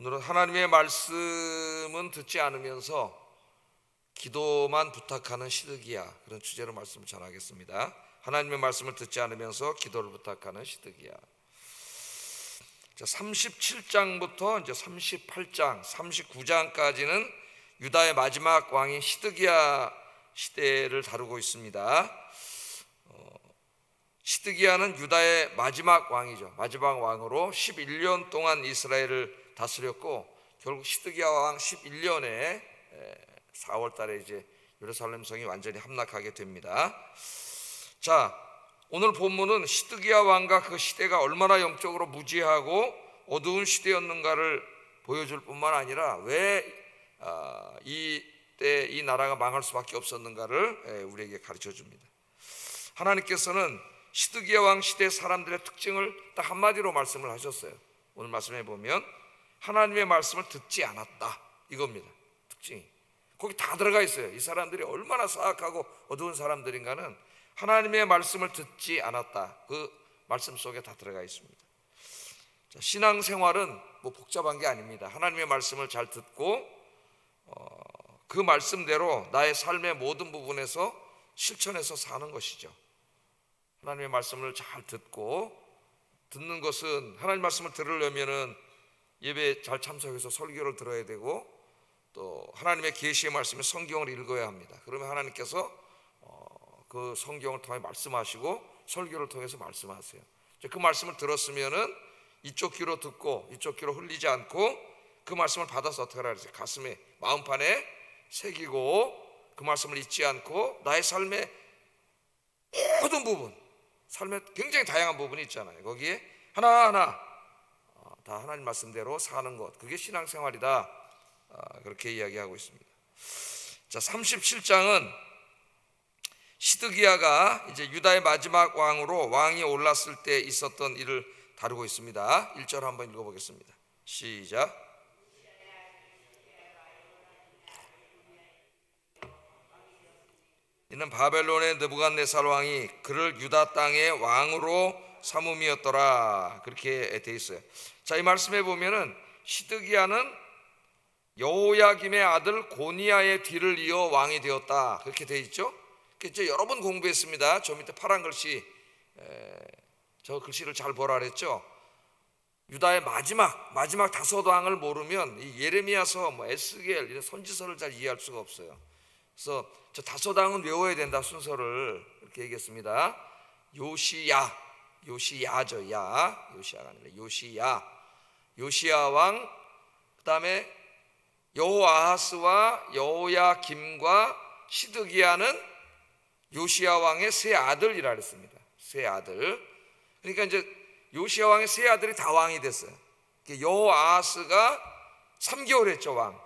오늘은 하나님의 말씀은 듣지 않으면서 기도만 부탁하는 시드기야, 그런 주제로 말씀을 전하겠습니다. 하나님의 말씀을 듣지 않으면서 기도를 부탁하는 시드기야. 자, 37장부터 이제 38장, 39장까지는 유다의 마지막 왕인 시드기야 시대를 다루고 있습니다. 시드기야는 유다의 마지막 왕이죠. 마지막 왕으로 11년 동안 이스라엘을 다스렸고, 결국 시드기야 왕 11년에 4월 달에 이제 예루살렘 성이 완전히 함락하게 됩니다. 자, 오늘 본문은 시드기야 왕과 그 시대가 얼마나 영적으로 무지하고 어두운 시대였는가를 보여줄 뿐만 아니라 왜 이때 이 나라가 망할 수밖에 없었는가를 우리에게 가르쳐 줍니다. 하나님께서는 시드기야 왕 시대 사람들의 특징을 딱 한마디로 말씀을 하셨어요. 오늘 말씀해 보면 하나님의 말씀을 듣지 않았다, 이겁니다. 특징이 거기 다 들어가 있어요. 이 사람들이 얼마나 사악하고 어두운 사람들인가는 하나님의 말씀을 듣지 않았다, 그 말씀 속에 다 들어가 있습니다. 자, 신앙생활은 뭐 복잡한 게 아닙니다. 하나님의 말씀을 잘 듣고 그 말씀대로 나의 삶의 모든 부분에서 실천해서 사는 것이죠. 하나님의 말씀을 잘 듣는 것은, 하나님 말씀을 들으려면은 예배에 잘 참석해서 설교를 들어야 되고, 또 하나님의 계시의 말씀에 성경을 읽어야 합니다. 그러면 하나님께서 그 성경을 통해 말씀하시고 설교를 통해서 말씀하세요. 그 말씀을 들었으면은 이쪽 귀로 듣고 이쪽 귀로 흘리지 않고 그 말씀을 받아서 어떻게 하라 그랬어요? 가슴에, 마음판에 새기고 그 말씀을 잊지 않고 나의 삶의 모든 부분, 삶의 굉장히 다양한 부분이 있잖아요. 거기에 하나하나 다 하나님 말씀대로 사는 것, 그게 신앙생활이다, 그렇게 이야기하고 있습니다. 자, 37장은 시드기야가 이제 유다의 마지막 왕으로 왕이 올랐을 때 있었던 일을 다루고 있습니다. 1절 한번 읽어보겠습니다. 시작. 이는 바벨론의 느부갓네살 왕이 그를 유다 땅의 왕으로 삼음이었더라, 그렇게 돼 있어요. 자, 이 말씀에 보면은 시드기야는 여호야김의 아들 고니야의 뒤를 이어 왕이 되었다, 그렇게 돼 있죠. 이제 여러 번 공부했습니다. 저 밑에 파란 글씨, 저 글씨를 잘 보라 그랬죠. 유다의 마지막 다섯 왕을 모르면 이 예레미야서, 에스겔 이런 선지서를 잘 이해할 수가 없어요. 그래서 저 다섯 왕은 외워야 된다, 순서를 이렇게 얘기했습니다. 요시야죠. 요시야가 아니라 요시야 왕, 그 다음에 여호아하스와 여호야김과 시드기야는 요시야 왕의 세 아들이라 그랬습니다. 세 아들. 그러니까 이제 요시야 왕의 세 아들이 다 왕이 됐어요. 여호아하스가 3개월 했죠, 왕.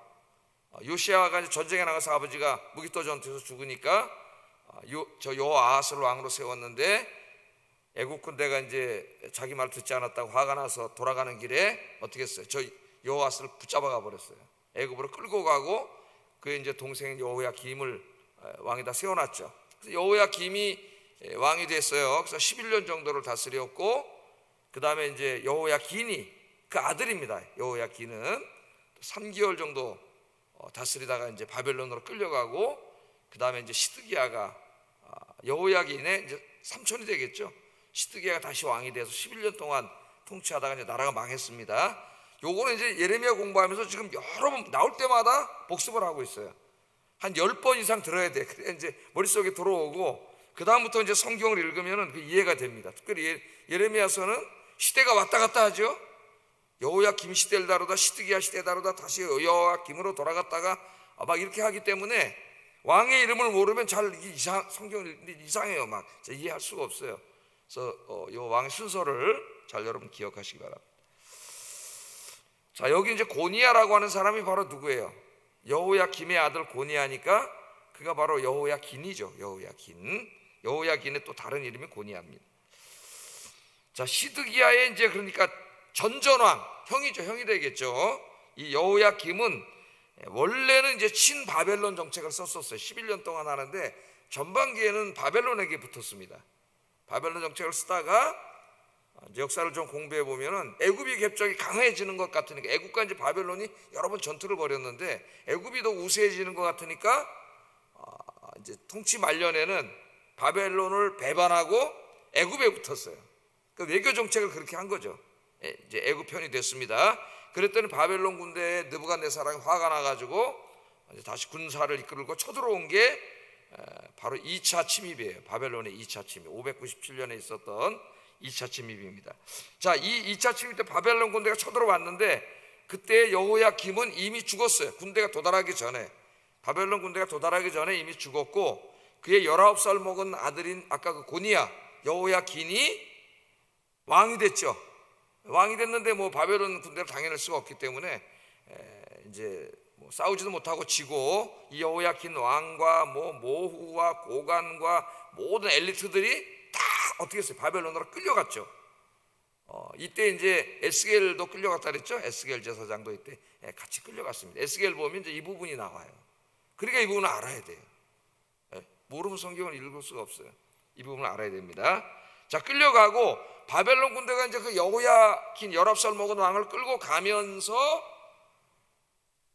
요시야가 이제 전쟁에 나가서 아버지가 무기토 전투에서 죽으니까 저 여호아하스를 왕으로 세웠는데, 애국 군대가 이제 자기 말 듣지 않았다고 화가 나서 돌아가는 길에 어떻게 했어요? 저 여호아하스를 붙잡아가 버렸어요. 애국으로 끌고 가고 그 이제 동생 여호야김을 왕에다 세워놨죠. 그래서 여호야김이 왕이 됐어요. 그래서 11년 정도를 다스렸고, 그 다음에 이제 여호야긴이 그 아들입니다. 여호야긴은 3개월 정도 다스리다가 이제 바벨론으로 끌려가고, 그 다음에 이제 시드기야가 여호야긴의 이제 삼촌이 되겠죠. 시드기야가 다시 왕이 돼서 11년 동안 통치하다가 이제 나라가 망했습니다. 요거는 이제 예레미야 공부하면서 지금 여러 번 나올 때마다 복습을 하고 있어요. 한 10번 이상 들어야 돼. 그래 이제 머릿속에 들어오고, 그 다음부터 이제 성경을 읽으면 그 이해가 됩니다. 특별히 예레미야서는 시대가 왔다 갔다 하죠. 여호야김 시대를 다루다 시드기야 시대 다루다 다시 여호야김으로 돌아갔다가 막 이렇게 하기 때문에 왕의 이름을 모르면 잘 성경을 이상해요. 막 이해할 수가 없어요. 그래서 이 왕의 순서를 잘 여러분 기억하시기 바랍니다. 자, 여기 이제 고니야라고 하는 사람이 바로 누구예요? 여호야김의 아들 고니야니까 그가 바로 여호야긴이죠. 여호야긴의 또 다른 이름이 고니야입니다. 자, 시드기야의 이제 그러니까 전전왕, 형이 되겠죠. 이 여호야김은 원래는 이제 친바벨론 정책을 썼었어요. 11년 동안 하는데 전반기에는 바벨론에게 붙었습니다. 바벨론 정책을 쓰다가 이제 역사를 좀 공부해 보면은 애굽이 갑자기 강해지는 것 같으니까, 애굽과 이제 바벨론이 여러 번 전투를 벌였는데 애굽이 더 우세해지는 것 같으니까 이제 통치 말년에는 바벨론을 배반하고 애굽에 붙었어요. 그 외교 정책을 그렇게 한 거죠. 이제 애굽 편이 됐습니다. 그랬더니 바벨론 군대에 느부갓네살이 화가 나가지고 이제 다시 군사를 이끌고 쳐들어온 게 바로 2차 침입이에요. 바벨론의 2차 침입, 597년에 있었던 2차 침입입니다. 자, 이 2차 침입 때 바벨론 군대가 쳐들어왔는데 그때 여호야김은 이미 죽었어요. 군대가 도달하기 전에, 바벨론 군대가 도달하기 전에 이미 죽었고, 그의 19살 먹은 아들인 아까 그 고니야, 여호야긴이 왕이 됐죠. 왕이 됐는데 뭐 바벨론 군대를 당해낼 수가 없기 때문에 이제 뭐 싸우지도 못하고 지고, 이 여호야긴 왕과 뭐 모후와 고관과 모든 엘리트들이 다 어떻게 했어요? 바벨론으로 끌려갔죠. 이때 이제 에스겔도 끌려갔다 그랬죠. 에스겔 제사장도 이때 같이 끌려갔습니다. 에스겔 보면 이제 이 부분이 나와요. 그러니까 이 부분을 알아야 돼요. 모르면 성경을 읽을 수가 없어요. 이 부분을 알아야 됩니다. 자, 끌려가고 바벨론 군대가 이제 그 여호야긴 19살 먹은 왕을 끌고 가면서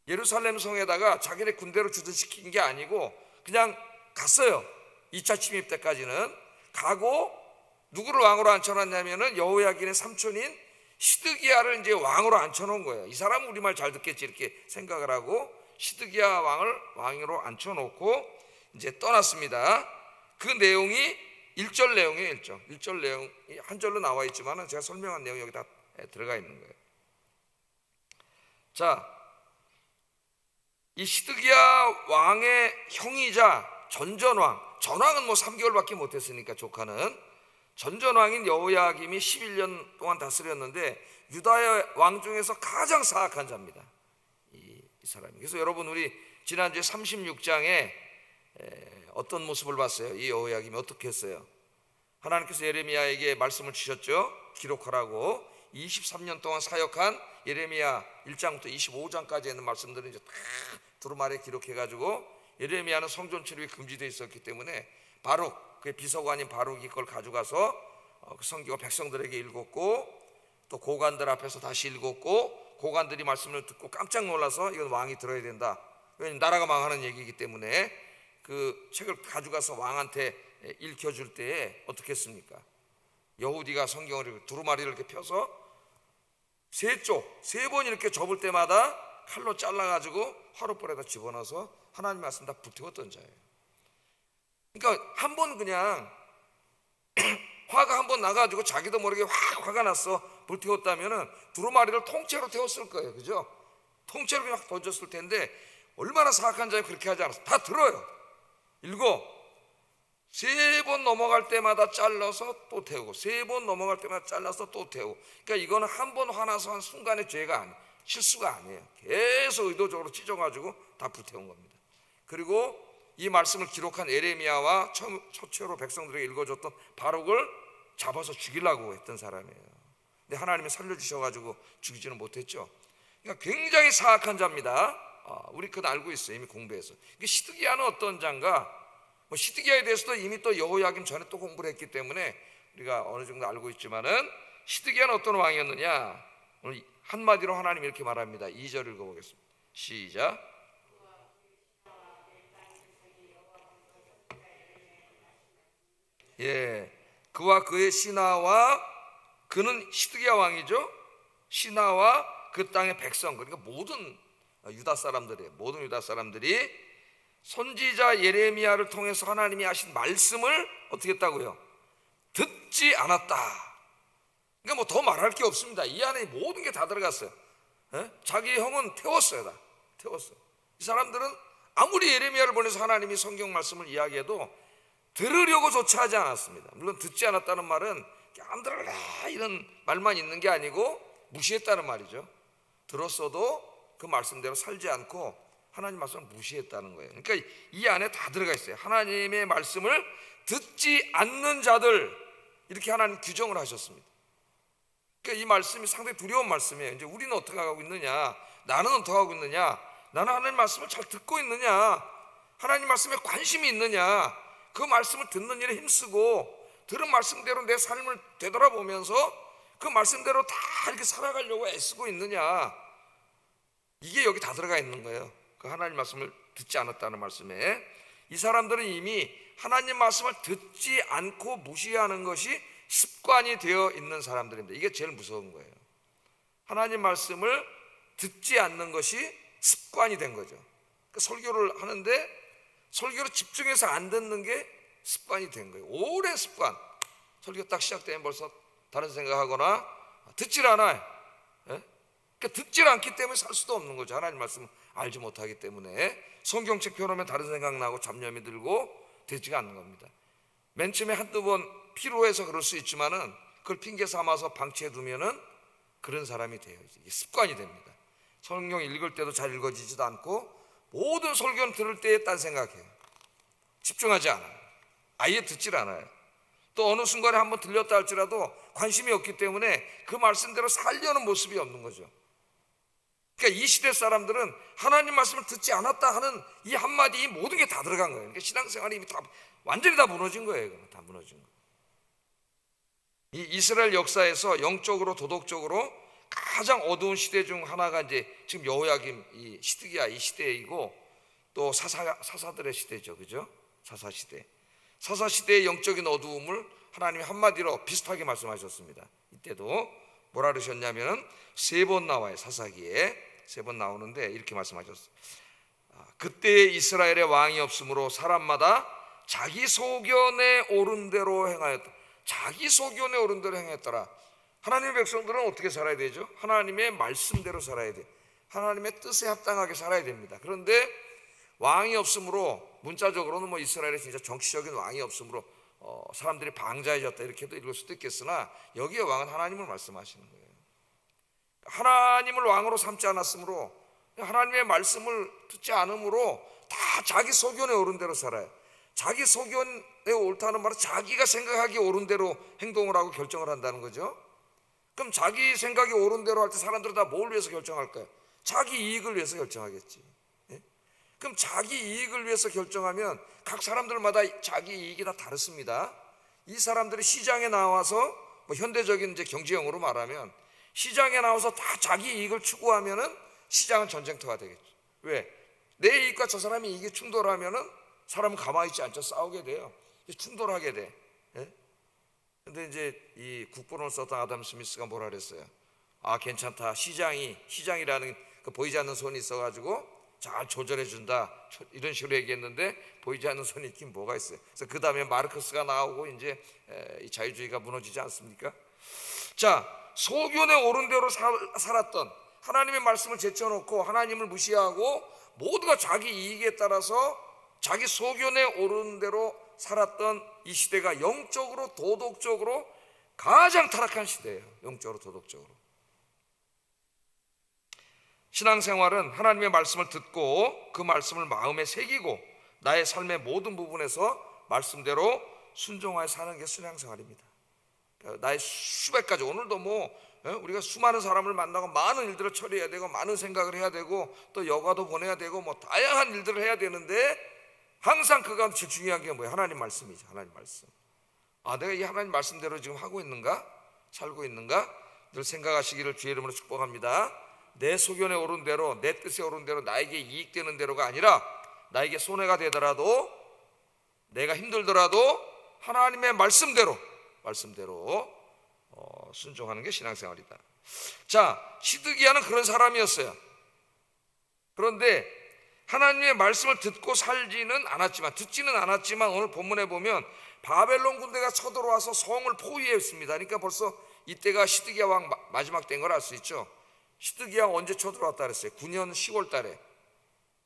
예루살렘 성에다가 자기네 군대로 주둔시킨 게 아니고 그냥 갔어요. 2차 침입 때까지는 가고, 누구를 왕으로 앉혀놨냐면은 여호야긴의 삼촌인 시드기야를 이제 왕으로 앉혀놓은 거예요. 이 사람은 우리 말 잘 듣겠지 이렇게 생각을 하고 시드기야 왕을 왕으로 앉혀놓고 이제 떠났습니다. 그 내용이 1절 내용이에요. 1절 내용이 한 절로 나와 있지만 제가 설명한 내용이 여기 다 들어가 있는 거예요. 자, 이 시드기야 왕의 형이자 전전왕, 전왕은 뭐 3개월밖에 못했으니까 조카는, 전전왕인 여호야김이 11년 동안 다스렸는데 유다의 왕 중에서 가장 사악한 자입니다. 이 사람이. 그래서 여러분, 우리 지난주에 36장에 어떤 모습을 봤어요? 이 여호야김이 어떻게 했어요? 하나님께서 예레미야에게 말씀을 주셨죠. 기록하라고. 23년 동안 사역한 예레미야 1장부터 25장까지 있는 말씀들을 이제 다 두루마리에 기록해가지고, 예레미야는 성전 출입이 금지되어 있었기 때문에 바룩, 그의 비서관인 바룩이 그걸 가져가서 그 성경을 백성들에게 읽었고, 또 고관들 앞에서 다시 읽었고, 고관들이 말씀을 듣고 깜짝 놀라서 이건 왕이 들어야 된다. 왜냐하면 나라가 망하는 얘기이기 때문에 그 책을 가져가서 왕한테 읽혀줄 때에 어떻게 했습니까? 여후디가 성경을 두루마리를 이렇게 펴서 세 번 이렇게 접을 때마다 칼로 잘라가지고 화롯불에다 집어넣어서 하나님 말씀 다 불태웠던 자예요. 그러니까 한 번 그냥 화가 한 번 나가지고 자기도 모르게 확 화가 났어 불태웠다면은 두루마리를 통째로 태웠을 거예요. 그죠? 통째로 그냥 던졌을 텐데 얼마나 사악한 자에 그렇게 하지 않았어. 다 들어요. 읽어. 3번 넘어갈 때마다 잘라서 또 태우고, 3번 넘어갈 때마다 잘라서 또 태우고. 그러니까 이거는 한 번 화나서 한 순간의 죄가 아니에요. 실수가 아니에요. 계속 의도적으로 찢어가지고 다 불태운 겁니다. 그리고 이 말씀을 기록한 예레미야와 초체로 백성들에게 읽어줬던 바룩을 잡아서 죽이려고 했던 사람이에요. 근데 하나님이 살려주셔가지고 죽이지는 못했죠. 그러니까 굉장히 사악한 자입니다. 우리 그건 알고 있어요. 이미 공부해서. 시드기야는 어떤 자인가? 시드기야에 대해서도 이미 또 여호야김 전에 또 공부를 했기 때문에 우리가 어느 정도 알고 있지만은, 시드기야는 어떤 왕이었느냐? 오늘 한마디로 하나님이 이렇게 말합니다. 2절 읽어보겠습니다. 시작. 예, 그와 그의 신하와, 그는 시드기야 왕이죠. 신하와 그 땅의 백성, 그러니까 모든 유다 사람들이 선지자 예레미야를 통해서 하나님이 하신 말씀을 어떻게 했다고요? 듣지 않았다. 그러니까 뭐 더 말할 게 없습니다. 이 안에 모든 게 다 들어갔어요. 자기 형은 태웠어요. 다 태웠어요. 이 사람들은 아무리 예레미야를 보내서 하나님이 성경 말씀을 이야기해도 들으려고조차 하지 않았습니다. 물론 듣지 않았다는 말은 안 들을래 이런 말만 있는 게 아니고 무시했다는 말이죠. 들었어도 그 말씀대로 살지 않고 하나님 말씀을 무시했다는 거예요. 그러니까 이 안에 다 들어가 있어요. 하나님의 말씀을 듣지 않는 자들, 이렇게 하나님 규정을 하셨습니다. 그러니까 이 말씀이 상당히 두려운 말씀이에요. 이제 우리는 어떻게 하고 있느냐? 나는 어떻게 하고 있느냐? 나는 하나님 말씀을 잘 듣고 있느냐? 하나님 말씀에 관심이 있느냐? 그 말씀을 듣는 일에 힘쓰고 들은 말씀대로 내 삶을 되돌아보면서 그 말씀대로 다 이렇게 살아가려고 애쓰고 있느냐? 이게 여기 다 들어가 있는 거예요. 그 하나님 말씀을 듣지 않았다는 말씀에 이 사람들은 이미 하나님 말씀을 듣지 않고 무시하는 것이 습관이 되어 있는 사람들입니다. 이게 제일 무서운 거예요. 하나님 말씀을 듣지 않는 것이 습관이 된 거죠. 그러니까 설교를 하는데 설교를 집중해서 안 듣는 게 습관이 된 거예요. 오랜 습관. 설교 딱 시작되면 벌써 다른 생각하거나 듣질 않아요. 예? 그러니까 듣질 않기 때문에 살 수도 없는 거죠. 하나님 말씀을 알지 못하기 때문에 성경책 펴놓으면 다른 생각 나고 잡념이 들고 되지가 않는 겁니다. 맨 처음에 한두 번 피로해서 그럴 수 있지만은 그걸 핑계 삼아서 방치해 두면은 그런 사람이 돼요. 이게 습관이 됩니다. 성경 읽을 때도 잘 읽어지지도 않고 모든 설교는 들을 때에 딴 생각해요. 집중하지 않아요. 아예 듣질 않아요. 또 어느 순간에 한번 들렸다 할지라도 관심이 없기 때문에 그 말씀대로 살려는 모습이 없는 거죠. 그러니까 이 시대 사람들은 하나님 말씀을 듣지 않았다 하는 이 한마디 이 모든 게 다 들어간 거예요. 그러니까 신앙생활이 이미 다 완전히 다 무너진 거예요. 다 무너진 거예요. 이 이스라엘 역사에서 영적으로 도덕적으로 가장 어두운 시대 중 하나가 이제 지금 여호야김 이 시드기야 이 시대이고 또 사사들의 시대죠, 그죠? 사사 시대. 사사 시대의 영적인 어두움을 하나님이 한마디로 비슷하게 말씀하셨습니다. 이때도 뭐라 그러셨냐면은 3번 나와요. 사사기에 3번 나오는데 이렇게 말씀하셨어요. 그때 이스라엘의 왕이 없으므로 사람마다 자기 소견에 오른 대로 행하였다. 자기 소견에 오른 대로 행했더라. 하나님의 백성들은 어떻게 살아야 되죠? 하나님의 말씀대로 살아야 돼. 하나님의 뜻에 합당하게 살아야 됩니다. 그런데 왕이 없으므로 문자적으로는 뭐 이스라엘에 진짜 정치적인 왕이 없으므로 사람들이 방자해졌다 이렇게도 읽을 수도 있겠으나 여기에 왕은 하나님을 말씀하시는 거예요. 하나님을 왕으로 삼지 않았으므로 하나님의 말씀을 듣지 않으므로 다 자기 소견에 오른 대로 살아요. 자기 소견에 옳다는 말은 자기가 생각하기 옳은 대로 행동을 하고 결정을 한다는 거죠. 그럼 자기 생각이 옳은 대로 할 때 사람들은 다 뭘 위해서 결정할까요? 자기 이익을 위해서 결정하겠지. 예? 그럼 자기 이익을 위해서 결정하면 각 사람들마다 자기 이익이 다 다릅니다. 이 사람들이 시장에 나와서 뭐 현대적인 이제 경제용어로 말하면 시장에 나와서 다 자기 이익을 추구하면은 시장은 전쟁터가 되겠죠. 왜? 내 이익과 저 사람의 이익이 충돌하면은 사람은 가만히 있지 않죠. 싸우게 돼요. 충돌하게 돼. 예? 근데 이제 이 국본을 썼던 아담 스미스가 뭐라 그랬어요? 아, 괜찮다. 시장이라는 그 보이지 않는 손이 있어가지고 잘 조절해 준다. 이런 식으로 얘기했는데 보이지 않는 손이 있긴 뭐가 있어요. 그래서 그 다음에 마르크스가 나오고 이제 이 자유주의가 무너지지 않습니까? 자, 소견에 오른 대로 살았던 하나님의 말씀을 제쳐놓고 하나님을 무시하고 모두가 자기 이익에 따라서 자기 소견에 오른 대로 살았던 이 시대가 영적으로 도덕적으로 가장 타락한 시대예요. 영적으로 도덕적으로. 신앙생활은 하나님의 말씀을 듣고 그 말씀을 마음에 새기고 나의 삶의 모든 부분에서 말씀대로 순종하여 사는 게 신앙생활입니다. 나의 수백 가지 오늘도 뭐 우리가 수많은 사람을 만나고 많은 일들을 처리해야 되고 많은 생각을 해야 되고 또 여가도 보내야 되고 뭐 다양한 일들을 해야 되는데 항상 그 가운데 제일 중요한 게 뭐예요? 하나님 말씀이죠. 하나님 말씀. 아, 내가 이 하나님 말씀대로 지금 하고 있는가? 살고 있는가? 늘 생각하시기를 주의 이름으로 축복합니다. 내 소견에 오른 대로 내 뜻에 오른 대로 나에게 이익되는 대로가 아니라 나에게 손해가 되더라도 내가 힘들더라도 하나님의 말씀대로 순종하는 게 신앙생활이다. 자, 시드기야는 그런 사람이었어요. 그런데 하나님의 말씀을 듣고 살지는 않았지만 오늘 본문에 보면 바벨론 군대가 쳐들어와서 성을 포위했습니다. 그러니까 벌써 이때가 시드기야 왕 마지막 때인 걸 알 수 있죠. 시드기야 언제 쳐들어왔다 그랬어요? 9년 10월 달에.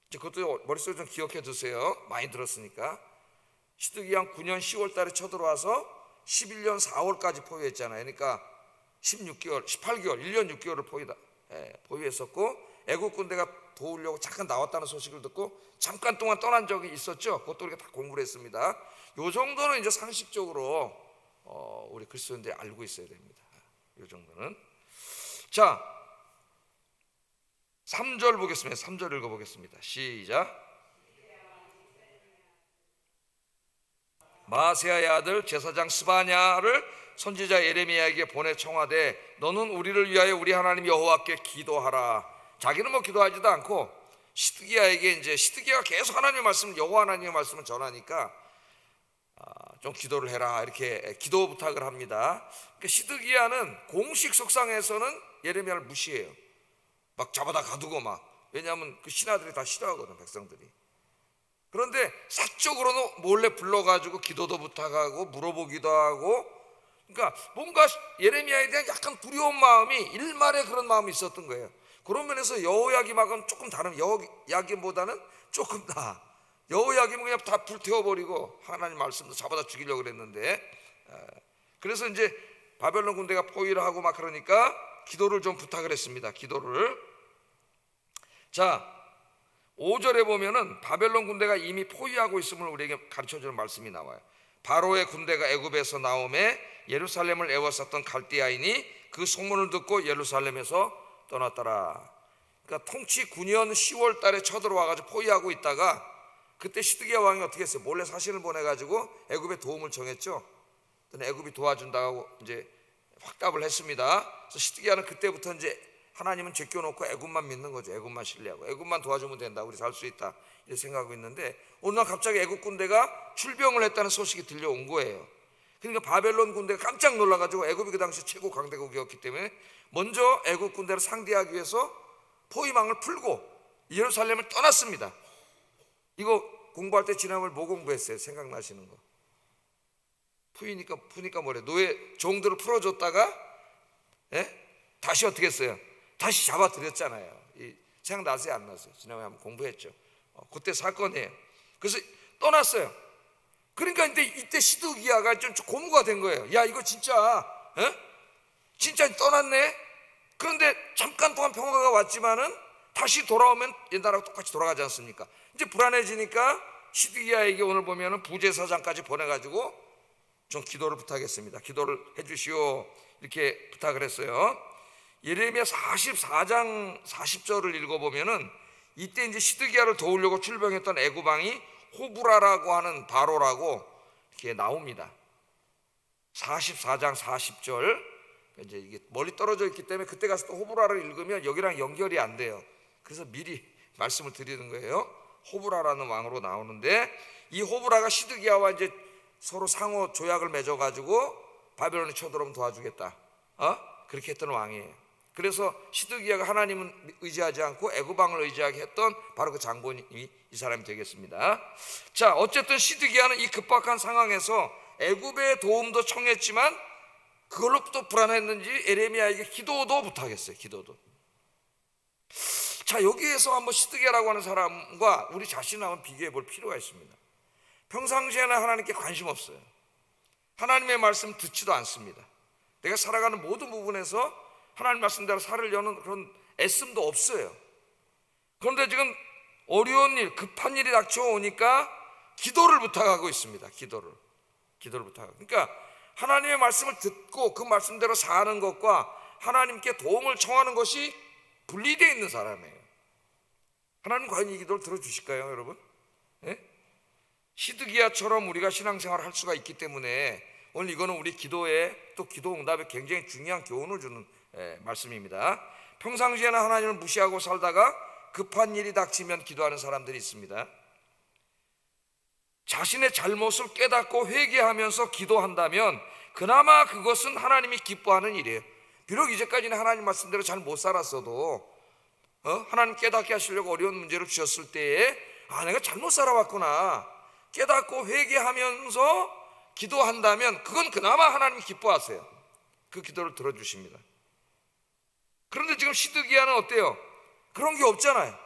이제 그것도 머릿속에 좀 기억해 두세요. 많이 들었으니까. 시드기야 9년 10월 달에 쳐들어와서 11년 4월까지 포위했잖아요. 그러니까 18개월, 1년 6개월을 포위했었고 애국 군대가 도우려고 잠깐 나왔다는 소식을 듣고 잠깐 동안 떠난 적이 있었죠. 그것도 우리가 다 공부를 했습니다. 요 정도는 이제 상식적으로 우리 그리스도인들이 알고 있어야 됩니다. 요 정도는. 자, 3절 보겠습니다. 3절 읽어보겠습니다. 시작. 마세아의 아들 제사장 스바냐를 선지자 예레미야에게 보내 청하되 너는 우리를 위하여 우리 하나님 여호와께 기도하라. 자기는 뭐 기도하지도 않고 시드기야에게, 이제 시드기야가 계속 하나님의 말씀, 여호와 하나님의 말씀을 전하니까 좀 기도를 해라, 이렇게 기도 부탁을 합니다. 그러니까 시드기야는 공식 석상에서는 예레미야를 무시해요. 막 잡아다 가두고 막. 왜냐하면 그 신하들이 다 싫어하거든, 백성들이. 그런데 사적으로는 몰래 불러가지고 기도도 부탁하고 물어보기도 하고, 그러니까 뭔가 예레미야에 대한 약간 두려운 마음이, 일말의 그런 마음이 있었던 거예요. 그런 면에서 여호야김하고는 조금 다른, 여호야김보다는 조금 나아. 여호야김은 그냥 다 불태워버리고 하나님 말씀도 잡아다 죽이려고 그랬는데, 그래서 이제 바벨론 군대가 포위를 하고 막 그러니까 기도를 좀 부탁을 했습니다. 기도를. 자, 5절에 보면은 바벨론 군대가 이미 포위하고 있음을 우리에게 가르쳐주는 말씀이 나와요. 바로의 군대가 애굽에서 나오매 예루살렘을 애워쌌던 갈대아인이 그 소문을 듣고 예루살렘에서 떠났더라. 그러니까 통치 9년 10월 달에 쳐들어와가지고 포위하고 있다가, 그때 시드기야 왕이 어떻게 했어요? 몰래 사신을 보내가지고 애굽에 도움을 청했죠. 애굽이 도와준다고 이제 확답을 했습니다. 그래서 시드기야는 그때부터 이제 하나님은 제껴놓고 애굽만 믿는 거죠. 애굽만 신뢰하고 애굽만 도와주면 된다, 우리 살 수 있다, 이렇게 생각하고 있는데, 어느 날 갑자기 애굽 군대가 출병을 했다는 소식이 들려온 거예요. 그러니까 바벨론 군대가 깜짝 놀라가지고, 애굽이 그 당시 최고 강대국이었기 때문에 먼저 애굽 군대를 상대하기 위해서 포위망을 풀고 예루살렘을 떠났습니다. 이거 공부할 때 지난번에 뭐 공부했어요? 생각나시는 거? 푸니까 뭐래? 노예 종들을 풀어줬다가 다시 어떻게 했어요? 다시 잡아들였잖아요. 생각나세요? 안 나세요? 지난번에 한번 공부했죠. 그때 사건이에요. 그래서 떠났어요. 그러니까 이때 시드기야가 좀 고무가 된 거예요. 야, 이거 진짜 진짜 떠났네. 그런데 잠깐 동안 평화가 왔지만은 다시 돌아오면 옛날하고 똑같이 돌아가지 않습니까? 이제 불안해지니까 시드기야에게 오늘 보면은 부제사장까지 보내가지고 좀 기도를 부탁했습니다. 기도를 해주시오, 이렇게 부탁을 했어요. 예레미야 44장 40절을 읽어보면은 이때 이제 시드기야를 도우려고 출병했던 애굽 왕이 호브라라고 하는 바로라고 이렇게 나옵니다. 44장 40절. 이제 이게 멀리 떨어져 있기 때문에 그때 가서 또 호브라를 읽으면 여기랑 연결이 안 돼요. 그래서 미리 말씀을 드리는 거예요. 호브라라는 왕으로 나오는데, 이 호브라가 시드기야와 이제 서로 상호 조약을 맺어가지고 바벨론이 쳐들어오면 도와주겠다, 그렇게 했던 왕이에요. 그래서 시드기야가 하나님은 의지하지 않고 애굽 왕을 의지하게 했던 바로 그 장본이 이 사람이 되겠습니다. 자, 어쨌든 시드기야는 이 급박한 상황에서 애굽의 도움도 청했지만 그걸로 또 불안했는지 예레미야에게 기도도 부탁했어요. 기도도. 자, 여기에서 한번 시드기야라고 하는 사람과 우리 자신을 한번 비교해 볼 필요가 있습니다. 평상시에는 하나님께 관심 없어요. 하나님의 말씀 듣지도 않습니다. 내가 살아가는 모든 부분에서 하나님 말씀대로 살으려는 그런 애씀도 없어요. 그런데 지금 어려운 일, 급한 일이 닥쳐오니까 기도를 부탁하고 있습니다. 기도를 부탁하고. 그러니까 하나님의 말씀을 듣고 그 말씀대로 사는 것과 하나님께 도움을 청하는 것이 분리되어 있는 사람이에요. 하나님 과연 이 기도를 들어주실까요, 여러분? 시드기야처럼 우리가 신앙생활을 할 수가 있기 때문에 오늘 이거는 우리 기도에, 또 기도 응답에 굉장히 중요한 교훈을 주는 말씀입니다. 평상시에는 하나님을 무시하고 살다가 급한 일이 닥치면 기도하는 사람들이 있습니다. 자신의 잘못을 깨닫고 회개하면서 기도한다면 그나마 그것은 하나님이 기뻐하는 일이에요. 비록 이제까지는 하나님 말씀대로 잘 못 살았어도 하나님 깨닫게 하시려고 어려운 문제를 주셨을 때에 내가 잘못 살아왔구나 깨닫고 회개하면서 기도한다면 그건 그나마 하나님이 기뻐하세요. 그 기도를 들어주십니다. 그런데 지금 시드기야는 어때요? 그런 게 없잖아요.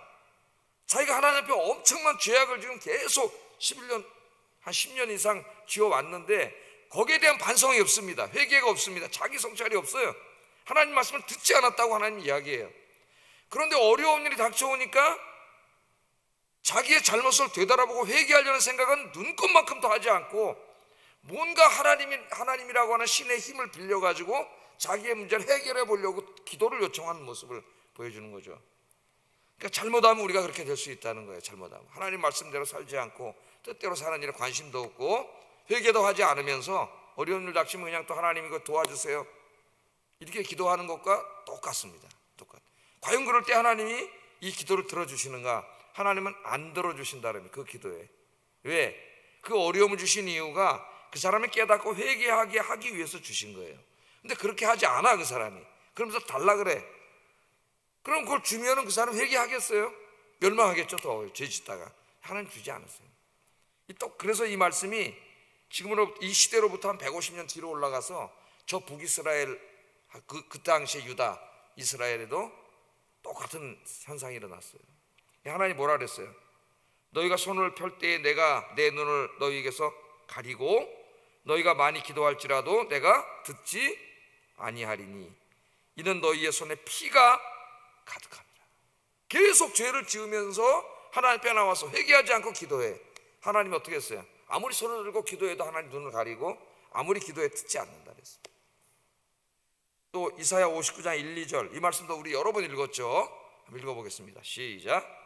자기가 하나님 앞에 엄청난 죄악을 지금 계속 11년, 한 10년 이상 지어왔는데 거기에 대한 반성이 없습니다. 회개가 없습니다. 자기 성찰이 없어요. 하나님 말씀을 듣지 않았다고 하나님 이야기해요. 그런데 어려운 일이 닥쳐오니까 자기의 잘못을 되돌아보고 회개하려는 생각은 눈꼽만큼도 하지 않고 뭔가 하나님이라고 하는 신의 힘을 빌려가지고 자기의 문제를 해결해 보려고 기도를 요청하는 모습을 보여주는 거죠. 그러니까 잘못하면 우리가 그렇게 될 수 있다는 거예요. 잘못하면 하나님 말씀대로 살지 않고 뜻대로 사는 일에 관심도 없고 회개도 하지 않으면서 어려운 일 닥치면 그냥 또 하나님 이거 도와주세요 이렇게 기도하는 것과 똑같습니다. 과연 그럴 때 하나님이 이 기도를 들어주시는가? 하나님은 안 들어주신다는 그 기도에. 왜? 그 어려움을 주신 이유가 그 사람이 깨닫고 회개하게 하기 위해서 주신 거예요. 근데 그렇게 하지 않아 그 사람이. 그러면서 달라 그래. 그럼 그걸 주면은 그 사람 회개하겠어요? 멸망하겠죠. 더 죄 짓다가. 하나님 주지 않았어요. 또 그래서 이 말씀이 지금으로 이 시대로부터 한 150년 뒤로 올라가서 저 북이스라엘 그 당시에 유다 이스라엘에도 똑같은 현상이 일어났어요. 하나님이 뭐라 그랬어요? 너희가 손을 펼 때에 내가 내 눈을 너희에게서 가리고 너희가 많이 기도할지라도 내가 듣지 아니하리니 이는 너희의 손에 피가 가득합니다. 계속 죄를 지으면서 하나님 앞에 나와서 회개하지 않고 기도해. 하나님이 어떻게 했어요? 아무리 손을 들고 기도해도 하나님 눈을 가리고 아무리 기도해 듣지 않는다 그랬어요. 또 이사야 59장 1, 2절 이 말씀도 우리 여러 번 읽었죠. 한번 읽어보겠습니다. 시작.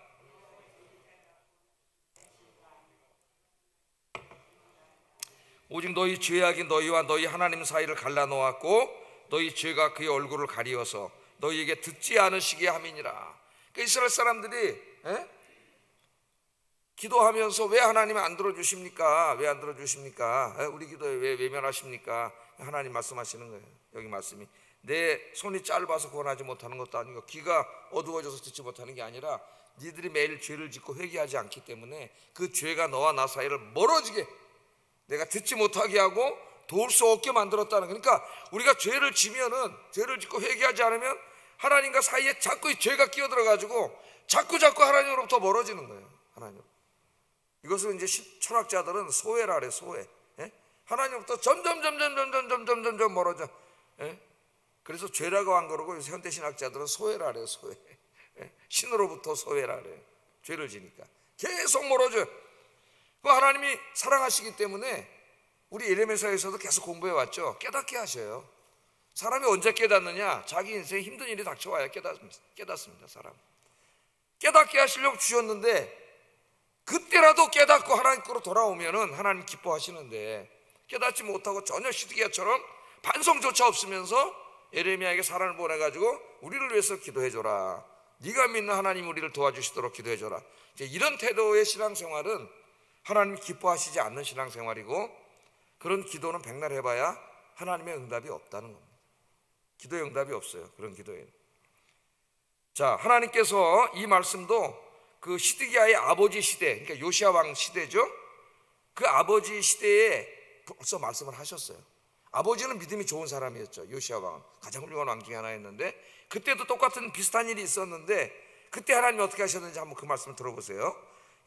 오직 너희 죄악이 너희와 너희 하나님 사이를 갈라놓았고 너희 죄가 그의 얼굴을 가리어서 너희에게 듣지 않으시게 함이니라. 그러니까 이스라엘 사람들이 기도하면서 왜 하나님이 안 들어주십니까? 왜 안 들어주십니까? 우리 기도에 왜 외면하십니까? 하나님 말씀하시는 거예요. 여기 말씀이 내 손이 짧아서 구원하지 못하는 것도 아니고 귀가 어두워져서 듣지 못하는 게 아니라 니들이 매일 죄를 짓고 회개하지 않기 때문에 그 죄가 너와 나 사이를 멀어지게 내가 듣지 못하게 하고 도울 수 없게 만들었다는. 그러니까 우리가 죄를 지면은 죄를 짓고 회개하지 않으면 하나님과 사이에 자꾸 이 죄가 끼어들어가지고 자꾸 하나님으로부터 멀어지는 거예요. 하나님. 이것을 이제 철학자들은 소외라 그래. 소외. 하나님으로부터 점점 멀어져. 그래서 죄라고 안 그러고 현대 신학자들은 소외라 그래요. 소외. 신으로부터 소외라 그래요. 죄를 지니까 계속 멀어져요. 하나님이 사랑하시기 때문에 우리 예레미야서에서도 계속 공부해 왔죠. 깨닫게 하셔요. 사람이 언제 깨닫느냐? 자기 인생에 힘든 일이 닥쳐와야 깨닫습니다. 사람 깨닫게 하시려고 주셨는데 그때라도 깨닫고 하나님께로 돌아오면은 하나님 기뻐하시는데 깨닫지 못하고 전혀 시드기야처럼 반성조차 없으면서 예레미야에게 사람을 보내가지고 우리를 위해서 기도해줘라. 네가 믿는 하나님 우리를 도와주시도록 기도해줘라. 이제 이런 태도의 신앙생활은 하나님이 기뻐하시지 않는 신앙생활이고 그런 기도는 백날 해봐야 하나님의 응답이 없다는 겁니다. 기도의 응답이 없어요. 그런 기도에는. 자, 하나님께서 이 말씀도 그 시드기야의 아버지 시대, 그러니까 요시야 왕 시대죠. 그 아버지 시대에 벌써 말씀을 하셨어요. 아버지는 믿음이 좋은 사람이었죠. 요시야 왕은 가장 훌륭한 왕 중에 하나였는데 그때도 똑같은 비슷한 일이 있었는데 그때 하나님이 어떻게 하셨는지 한번 그 말씀을 들어보세요.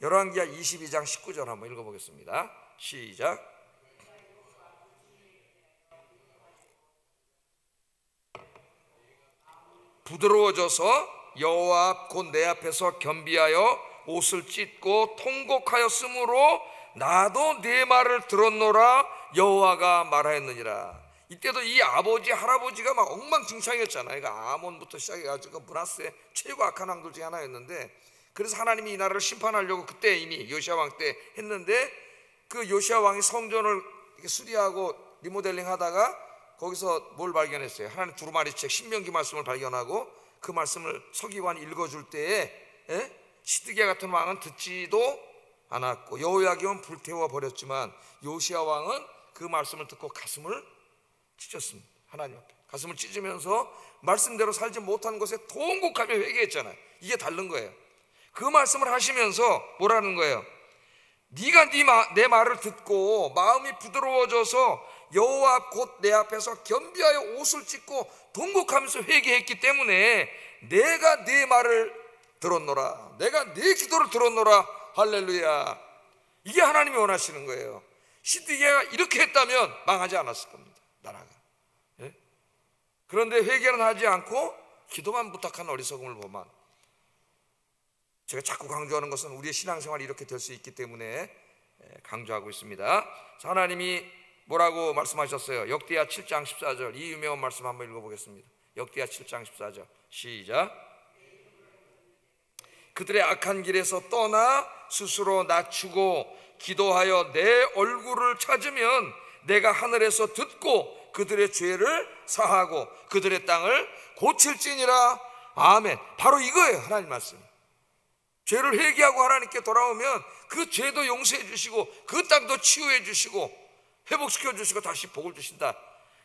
열왕기하 22장 19절 한번 읽어보겠습니다. 시작. 부드러워져서 여호와 앞 곧 내 앞에서 겸비하여 옷을 찢고 통곡하였으므로 나도 네 말을 들었노라 여호와가 말하였느니라. 이때도 이 아버지 할아버지가 막 엉망진창이었잖아요. 그러니까 아몬부터 시작해가지고 므낫세 최고 악한 왕들 중에 하나였는데 그래서 하나님이 이 나라를 심판하려고 그때 이미 요시야 왕 때 했는데 그 요시야 왕이 성전을 이렇게 수리하고 리모델링 하다가 거기서 뭘 발견했어요? 하나님 두루마리 책 신명기 말씀을 발견하고 그 말씀을 서기관이 읽어줄 때에 시드기야 같은 왕은 듣지도 않았고 여호야김은 불태워 버렸지만 요시야 왕은 그 말씀을 듣고 가슴을 찢었습니다. 하나님 앞에 가슴을 찢으면서 말씀대로 살지 못한 것에 통곡하며 회개했잖아요. 이게 다른 거예요. 그 말씀을 하시면서 뭐라는 거예요? 네가 내 말을 듣고 마음이 부드러워져서 여호와 앞 곧 내 앞에서 겸비하여 옷을 찢고 통곡하면서 회개했기 때문에 내가 네 말을 들었노라. 내가 네 기도를 들었노라. 할렐루야. 이게 하나님이 원하시는 거예요. 시드기야가 이렇게 했다면 망하지 않았을 겁니다. 나라가. 그런데 회개는 하지 않고 기도만 부탁한 어리석음을 보면 제가 자꾸 강조하는 것은 우리의 신앙생활이 이렇게 될 수 있기 때문에 강조하고 있습니다. 하나님이 뭐라고 말씀하셨어요? 역대하 7장 14절 이 유명한 말씀 한번 읽어보겠습니다. 역대하 7장 14절 시작. 그들의 악한 길에서 떠나 스스로 낮추고 기도하여 내 얼굴을 찾으면 내가 하늘에서 듣고 그들의 죄를 사하고 그들의 땅을 고칠지니라. 아멘. 바로 이거예요. 하나님 말씀. 죄를 회개하고 하나님께 돌아오면 그 죄도 용서해 주시고 그 땅도 치유해 주시고 회복시켜 주시고 다시 복을 주신다.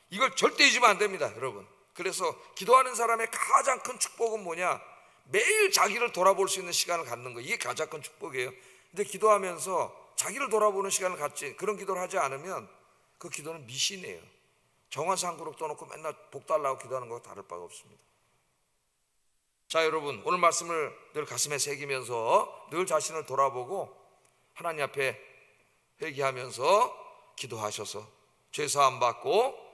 이걸 절대 잊으면 안 됩니다, 여러분. 그래서 기도하는 사람의 가장 큰 축복은 뭐냐? 매일 자기를 돌아볼 수 있는 시간을 갖는 거. 이게 가장 큰 축복이에요. 근데 기도하면서 자기를 돌아보는 시간을 갖지, 그런 기도를 하지 않으면 그 기도는 미신이에요. 정화사 한 그릇 떠놓고 맨날 복 달라고 기도하는 것과 다를 바가 없습니다. 자, 여러분, 오늘 말씀을 늘 가슴에 새기면서 늘 자신을 돌아보고 하나님 앞에 회개하면서 기도하셔서 죄사함 받고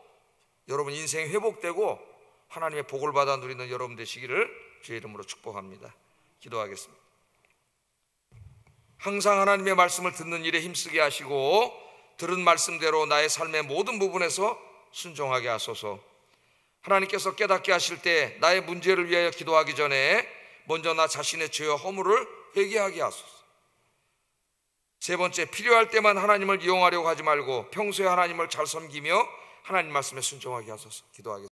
여러분 인생이 회복되고 하나님의 복을 받아 누리는 여러분 되시기를 주의 이름으로 축복합니다. 기도하겠습니다. 항상 하나님의 말씀을 듣는 일에 힘쓰게 하시고 들은 말씀대로 나의 삶의 모든 부분에서 순종하게 하소서. 하나님께서 깨닫게 하실 때 나의 문제를 위하여 기도하기 전에 먼저 나 자신의 죄와 허물을 회개하게 하소서. 세 번째, 필요할 때만 하나님을 이용하려고 하지 말고 평소에 하나님을 잘 섬기며 하나님 말씀에 순종하게 하소서. 기도하겠습니다.